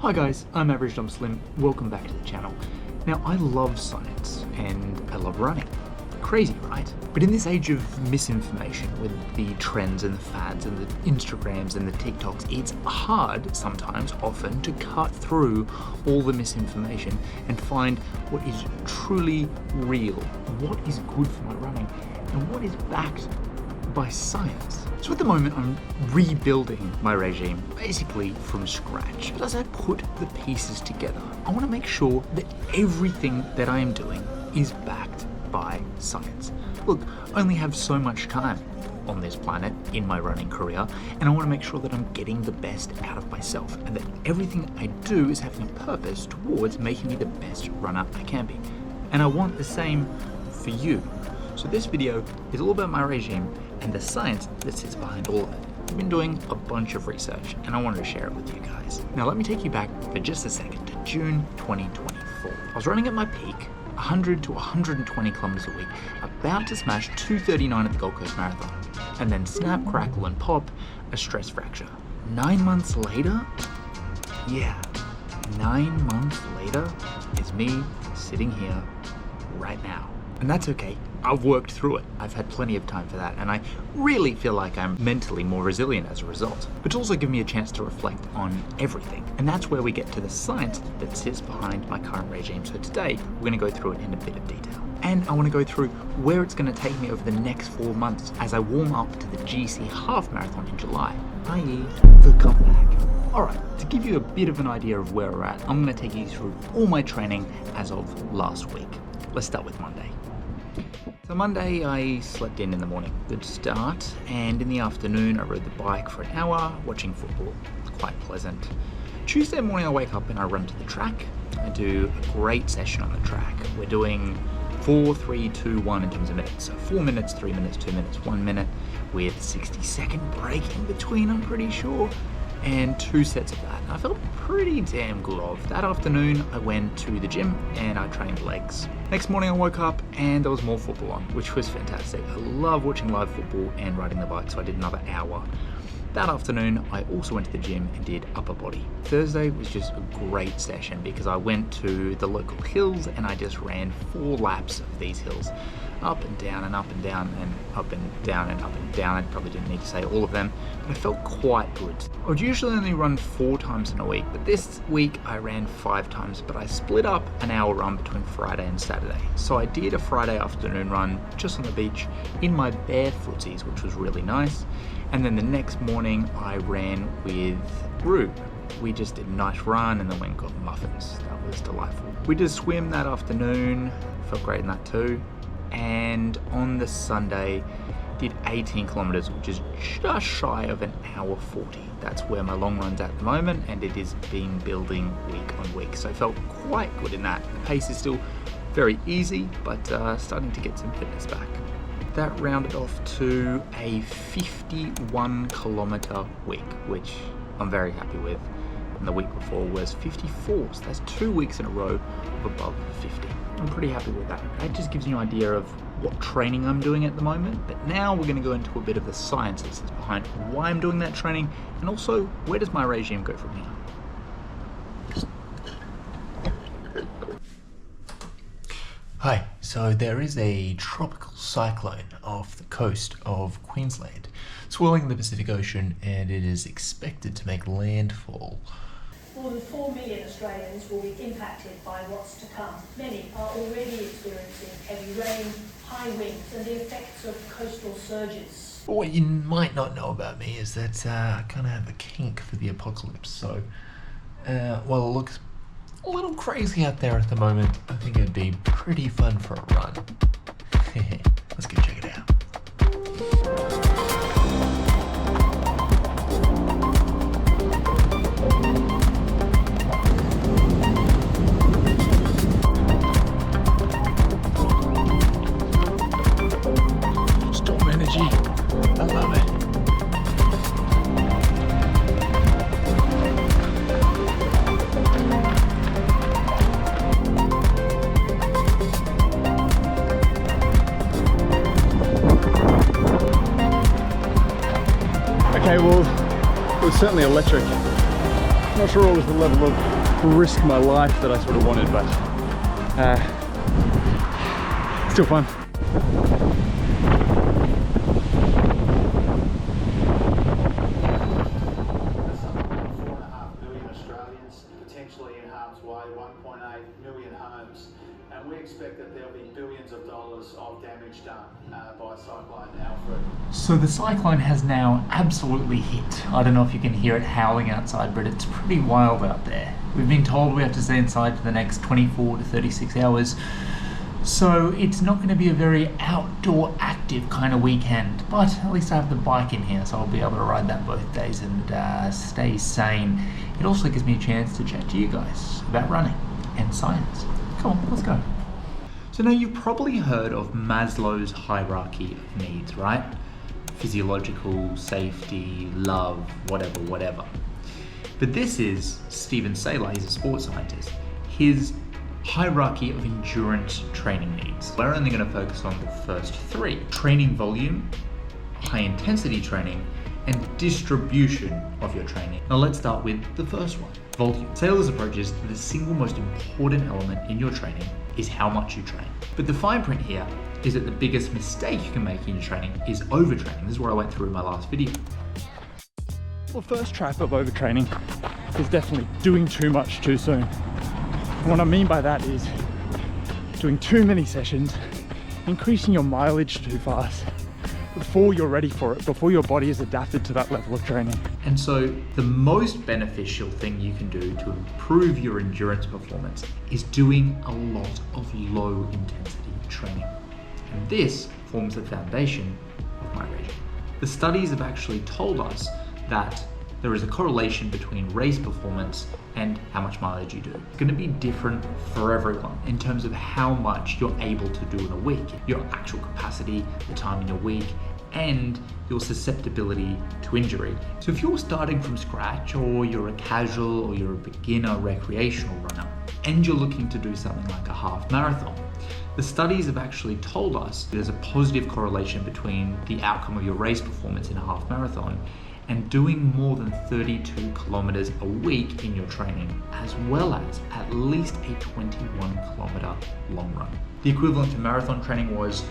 Hi guys, I'm Average Dumb Slim. Welcome back to the channel. Now, I love science and I love running. Crazy, right? But in this age of misinformation with the trends and the fads and the Instagrams and the TikToks, it's hard sometimes, often, to cut through all the misinformation and find what is truly real, what is good for my running, and what is backed by science. So at the moment, I'm rebuilding my regime basically from scratch. But as I put the pieces together, I want to make sure that everything that I am doing is backed by science. Look, I only have so much time on this planet in my running career, and I want to make sure that I'm getting the best out of myself and that everything I do is having a purpose towards making me the best runner I can be. And I want the same for you. So this video is all about my regime and the science that sits behind all of it. I've been doing a bunch of research and I wanted to share it with you guys. Now let me take you back for just a second to June 2024. I was running at my peak, 100 to 120 kilometers a week, about to smash 2:39 at the Gold Coast Marathon, and then snap, crackle and pop, a stress fracture. 9 months later, 9 months later, is me sitting here right now. And that's okay. I've worked through it. I've had plenty of time for that, and I really feel like I'm mentally more resilient as a result. But it's also given me a chance to reflect on everything. And that's where we get to the science that sits behind my current regime. So today, we're gonna go through it in a bit of detail. And I wanna go through where it's gonna take me over the next 4 months as I warm up to the GC Half Marathon in July, i.e. the comeback. Alright, to give you a bit of an idea of where we're at, I'm gonna take you through all my training as of last week. Let's start with Monday. So Monday, I slept in the morning. Good start. And in the afternoon, I rode the bike for an hour, watching football. Quite pleasant. Tuesday morning, I wake up and I run to the track. I do a great session on the track. We're doing 4, 3, 2, 1 in terms of minutes. So 4 minutes, 3 minutes, 2 minutes, 1 minute with 60-second break in between, I'm pretty sure. And 2 sets of that. And I felt pretty damn good off. That afternoon, I went to the gym and I trained legs. Next morning, I woke up and there was more football on, which was fantastic. I love watching live football and riding the bike, so I did another hour. That afternoon, I also went to the gym and did upper body. Thursday was just a great session because I went to the local hills and I just ran 4 laps of these hills. Up and down and up and down and up and down and up and down. I probably didn't need to say all of them, but I felt quite good. I would usually only run 4 times in a week, but this week I ran 5 times, but I split up an hour run between Friday and Saturday. So I did a Friday afternoon run just on the beach in my bare footies, which was really nice. And then the next morning I ran with Rue. We just did a nice run and then went and got muffins. That was delightful. We did a swim that afternoon, felt great in that too. And on the Sunday, did 18 kilometers, which is just shy of an hour 40. That's where my long run's at the moment, and it has been building week on week. So I felt quite good in that. The pace is still very easy, but starting to get some fitness back. That rounded off to a 51 kilometer week, which I'm very happy with. And the week before was 54, so that's 2 weeks in a row of above 50. I'm pretty happy with that. That just gives you an idea of what training I'm doing at the moment, but now we're going to go into a bit of the science that sits behind why I'm doing that training, and also where does my regime go from here. Hi, so there is a tropical cyclone off the coast of Queensland, swirling the Pacific Ocean, and it is expected to make landfall. More than 4 million Australians will be impacted by what's to come. Many are already experiencing heavy rain, high winds and the effects of coastal surges. What you might not know about me is that I kind of have a kink for the apocalypse, so while it looks a little crazy out there at the moment, I think it'd be pretty fun for a run. Let's go check it out. I love it. Okay, well, it was certainly electric. Not sure it was the level of risk my life that I sort of wanted, but still fun. 4.5 million Australians, potentially in harm's way, 1.8 million homes, and we expect that there'll be billions of dollars of damage done by Cyclone Alfred. So the cyclone has now absolutely hit. I don't know if you can hear it howling outside, but it's pretty wild out there. We've been told we have to stay inside for the next 24 to 36 hours. So it's not going to be a very outdoor active kind of weekend, but at least I have the bike in here, so I'll be able to ride that both days and stay sane. It also gives me a chance to chat to you guys about running and science. Come on, let's go. So now you've probably heard of Maslow's hierarchy of needs, right? Physiological, safety, love, whatever. But this is Stephen Saylor, he's a sports scientist. His hierarchy of endurance training needs. We're only going to focus on the first three: training volume, high intensity training, and distribution of your training. Now let's start with the first one, volume. Saylor's approach is the single most important element in your training is how much you train. But the fine print here is that the biggest mistake you can make in your training is overtraining. This is where I went through in my last video. Well, first trap of overtraining is definitely doing too much too soon. And what I mean by that is doing too many sessions, increasing your mileage too fast before you're ready for it, before your body is adapted to that level of training. And so the most beneficial thing you can do to improve your endurance performance is doing a lot of low intensity training. And this forms the foundation of my regime. The studies have actually told us that there is a correlation between race performance and how much mileage you do. It's going to be different for everyone in terms of how much you're able to do in a week, your actual capacity, the time in your week, and your susceptibility to injury. So if you're starting from scratch, or you're a casual or you're a beginner recreational runner, and you're looking to do something like a half marathon, the studies have actually told us there's a positive correlation between the outcome of your race performance in a half marathon and doing more than 32 kilometers a week in your training, as well as at least a 21 kilometer long run. The equivalent to marathon training was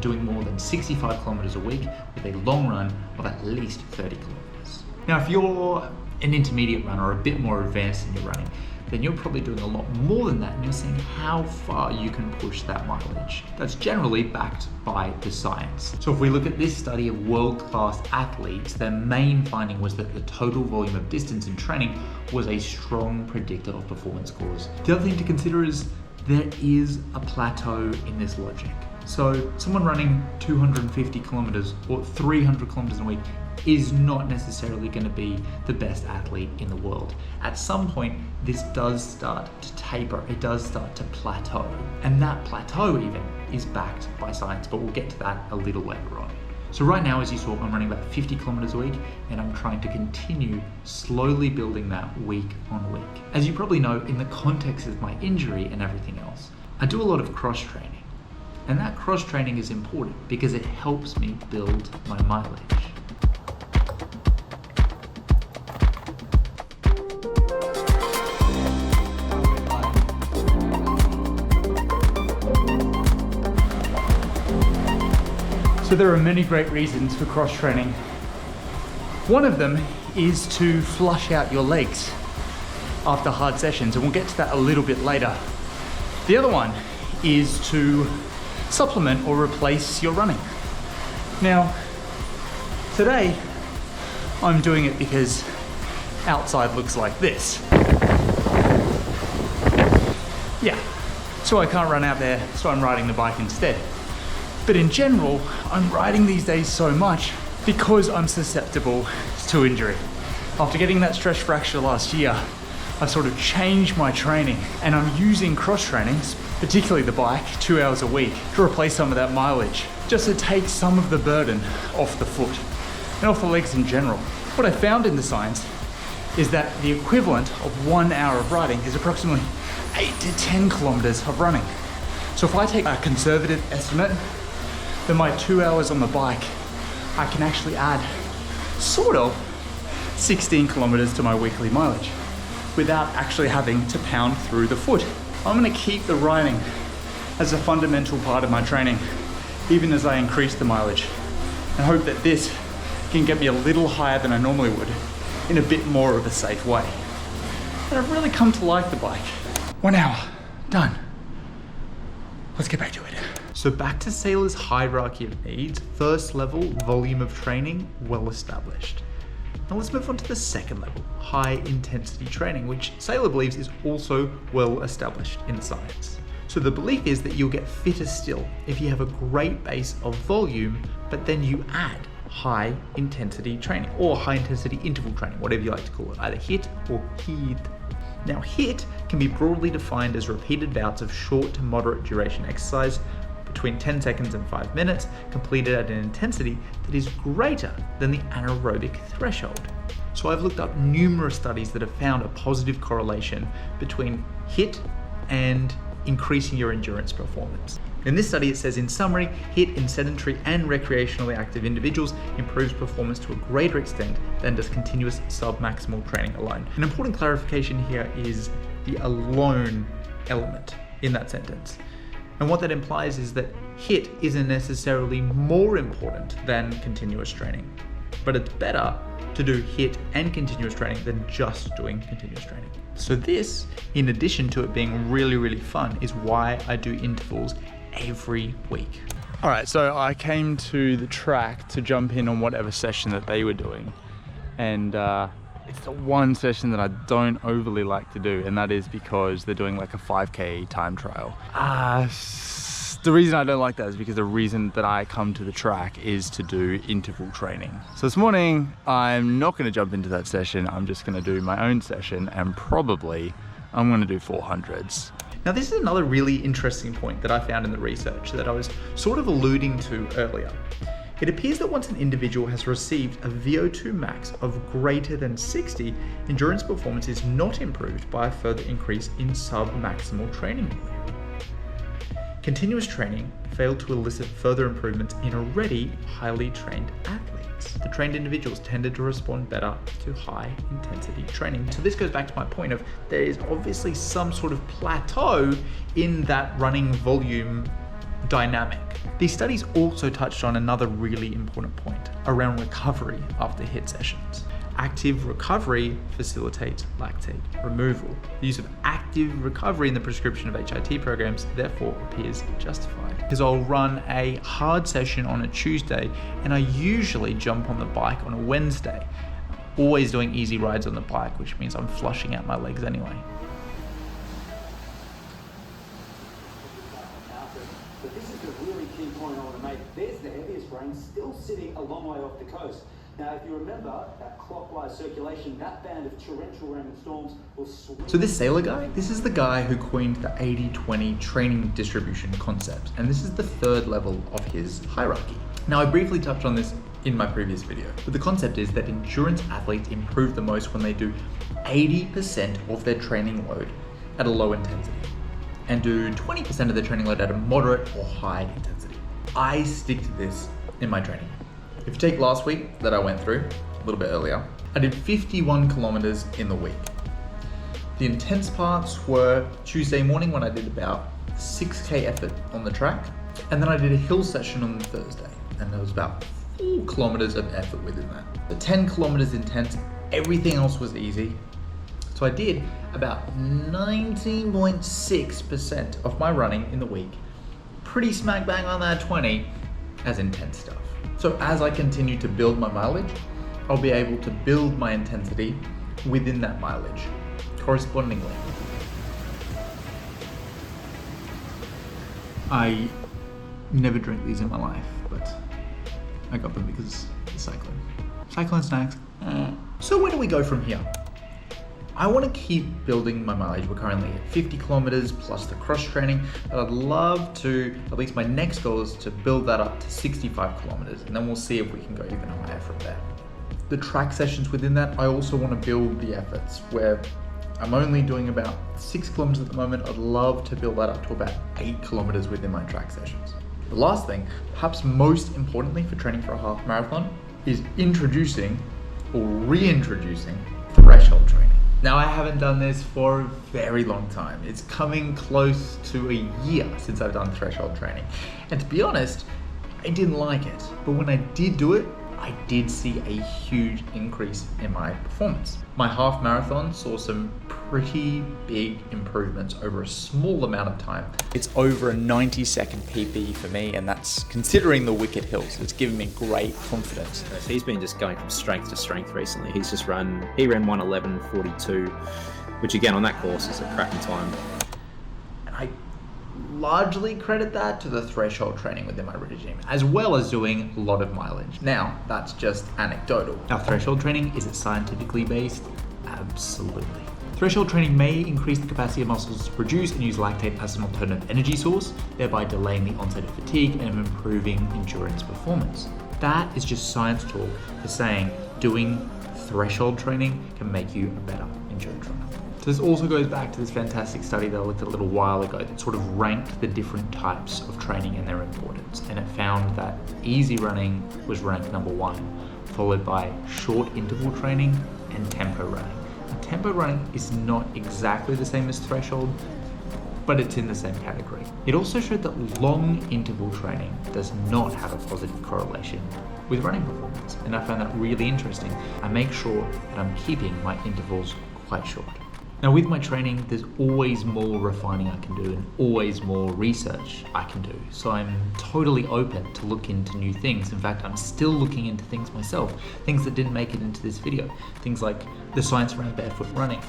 doing more than 65 kilometers a week with a long run of at least 30 kilometers. Now, if you're an intermediate runner or a bit more advanced in your running, then you're probably doing a lot more than that, and you're seeing how far you can push that mileage. That's generally backed by the science. So if we look at this study of world-class athletes, their main finding was that the total volume of distance in training was a strong predictor of performance scores. The other thing to consider is there is a plateau in this logic. So someone running 250 kilometers or 300 kilometers in a week is not necessarily going to be the best athlete in the world. At some point, this does start to taper, it does start to plateau. And that plateau even is backed by science, but we'll get to that a little later on. So right now, as you saw, I'm running about 50 kilometers a week, and I'm trying to continue slowly building that week on week. As you probably know, in the context of my injury and everything else, I do a lot of cross training. And that cross training is important because it helps me build my mileage. So there are many great reasons for cross training. One of them is to flush out your legs after hard sessions, and we'll get to that a little bit later. The other one is to supplement or replace your running. Now, today I'm doing it because outside looks like this. Yeah, so I can't run out there, so I'm riding the bike instead. But in general, I'm riding these days so much because I'm susceptible to injury. After getting that stress fracture last year, I've sort of changed my training, and I'm using cross trainings, particularly the bike, 2 hours a week to replace some of that mileage, just to take some of the burden off the foot and off the legs in general. What I found in the science is that the equivalent of 1 hour of riding is approximately 8 to 10 kilometers of running. So if I take a conservative estimate, then my 2 hours on the bike, I can actually add sort of 16 kilometers to my weekly mileage. without actually having to pound through the foot. I'm gonna keep the riding as a fundamental part of my training, even as I increase the mileage, and hope that this can get me a little higher than I normally would in a bit more of a safe way. But I've really come to like the bike. 1 hour, done. Let's get back to it. So back to Saylor's hierarchy of needs. First level, volume of training, well established. Now let's move on to the second level, high intensity training, which Saylor believes is also well established in science. So the belief is that you'll get fitter still if you have a great base of volume, but then you add high intensity training or high intensity interval training, whatever you like to call it, either HIIT or HIIT. Now HIIT can be broadly defined as repeated bouts of short to moderate duration exercise between 10 seconds and 5 minutes, completed at an intensity that is greater than the anaerobic threshold. So I've looked up numerous studies that have found a positive correlation between HIIT and increasing your endurance performance. In this study, it says, in summary, HIIT in sedentary and recreationally active individuals improves performance to a greater extent than does continuous sub-maximal training alone. An important clarification here is the alone element in that sentence. And what that implies is that HIIT isn't necessarily more important than continuous training, but it's better to do HIIT and continuous training than just doing continuous training. So this, in addition to it being really, really fun, is why I do intervals every week. All right, so I came to the track to jump in on whatever session that they were doing. And it's the one session that I don't overly like to do, and that is because they're doing like a 5K time trial. The reason I don't like that is because the reason that I come to the track is to do interval training. So this morning, I'm not gonna jump into that session. I'm just gonna do my own session, and probably I'm gonna do 400s. Now this is another really interesting point that I found in the research that I was sort of alluding to earlier. It appears that once an individual has received a VO2 max of greater than 60, endurance performance is not improved by a further increase in sub-maximal training volume. Continuous training failed to elicit further improvements in already highly trained athletes. The trained individuals tended to respond better to high intensity training. So this goes back to my point of there is obviously some sort of plateau in that running volume dynamic. These studies also touched on another really important point around recovery after HIIT sessions. Active recovery facilitates lactate removal. The use of active recovery in the prescription of HIT programs therefore appears justified. Because I'll run a hard session on a Tuesday and I usually jump on the bike on a Wednesday. Always doing easy rides on the bike, which means I'm flushing out my legs anyway. But this is the really key point I want to make. There's the heaviest rain still sitting a long way off the coast. Now, if you remember that clockwise circulation, that band of torrential rain and storms will swing. So this Saylor guy, this is the guy who coined the 80-20 training distribution concept, and this is the third level of his hierarchy. Now, I briefly touched on this in my previous video, but the concept is that endurance athletes improve the most when they do 80% of their training load at a low intensity and do 20% of their training load at a moderate or high intensity. I stick to this in my training. If you take last week that I went through, a little bit earlier, I did 51 kilometers in the week. The intense parts were Tuesday morning when I did about 6K effort on the track, and then I did a hill session on Thursday, and there was about 4 kilometers of effort within that. The 10 kilometers intense, everything else was easy. So I did about 19.6% of my running in the week, pretty smack bang on that 20 as intense stuff. So as I continue to build my mileage, I'll be able to build my intensity within that mileage correspondingly. I never drink these in my life, but I got them because of the cyclone. Cyclone snacks. So where do we go from here? I want to keep building my mileage. We're currently at 50 kilometers plus the cross training, but I'd love to, at least my next goal is to build that up to 65 kilometers, and then we'll see if we can go even higher from there. The track sessions within that, I also want to build the efforts where I'm only doing about 6 kilometers at the moment. I'd love to build that up to about 8 kilometers within my track sessions. The last thing, perhaps most importantly for training for a half marathon, is introducing or reintroducing threshold training. Now, I haven't done this for a very long time. It's coming close to a year since I've done threshold training. And to be honest, I didn't like it. But when I did do it, I did see a huge increase in my performance. My half marathon saw some pretty big improvements over a small amount of time. It's over a 90-second PB for me, and that's considering the wicked hills. It's given me great confidence. He's been just going from strength to strength recently. He ran 1:11.42, which again on that course is a cracking time. And I largely credit that to the threshold training within my regime, as well as doing a lot of mileage. Now, that's just anecdotal. Now, threshold training, is it scientifically based? Absolutely. Threshold training may increase the capacity of muscles to produce and use lactate as an alternative energy source, thereby delaying the onset of fatigue and improving endurance performance. That is just science talk for saying doing threshold training can make you a better endurance runner. So this also goes back to this fantastic study that I looked at a little while ago that sort of ranked the different types of training and their importance. And it found that easy running was ranked number 1, followed by short interval training and tempo running. And tempo running is not exactly the same as threshold, but it's in the same category. It also showed that long interval training does not have a positive correlation with running performance. And I found that really interesting. I make sure that I'm keeping my intervals quite short. Now, with my training, there's always more refining I can do and always more research I can do. So I'm totally open to look into new things. In fact, I'm still looking into things myself, things that didn't make it into this video. Things like the science around barefoot running,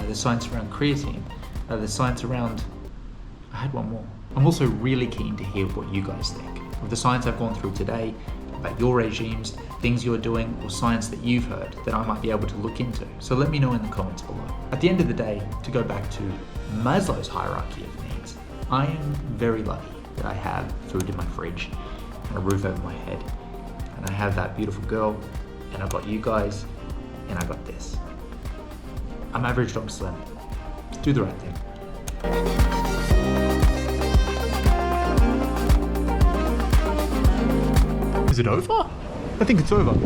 the science around creatine, the science around, I had one more. I'm also really keen to hear what you guys think of the science I've gone through today, about your regimes, things you're doing, or science that you've heard that I might be able to look into. So let me know in the comments below. At the end of the day, to go back to Maslow's hierarchy of needs, I am very lucky that I have food in my fridge and a roof over my head, and I have that beautiful girl, and I've got you guys, and I've got this. I'm average dog slim. Do the right thing. Is it over? I think it's over.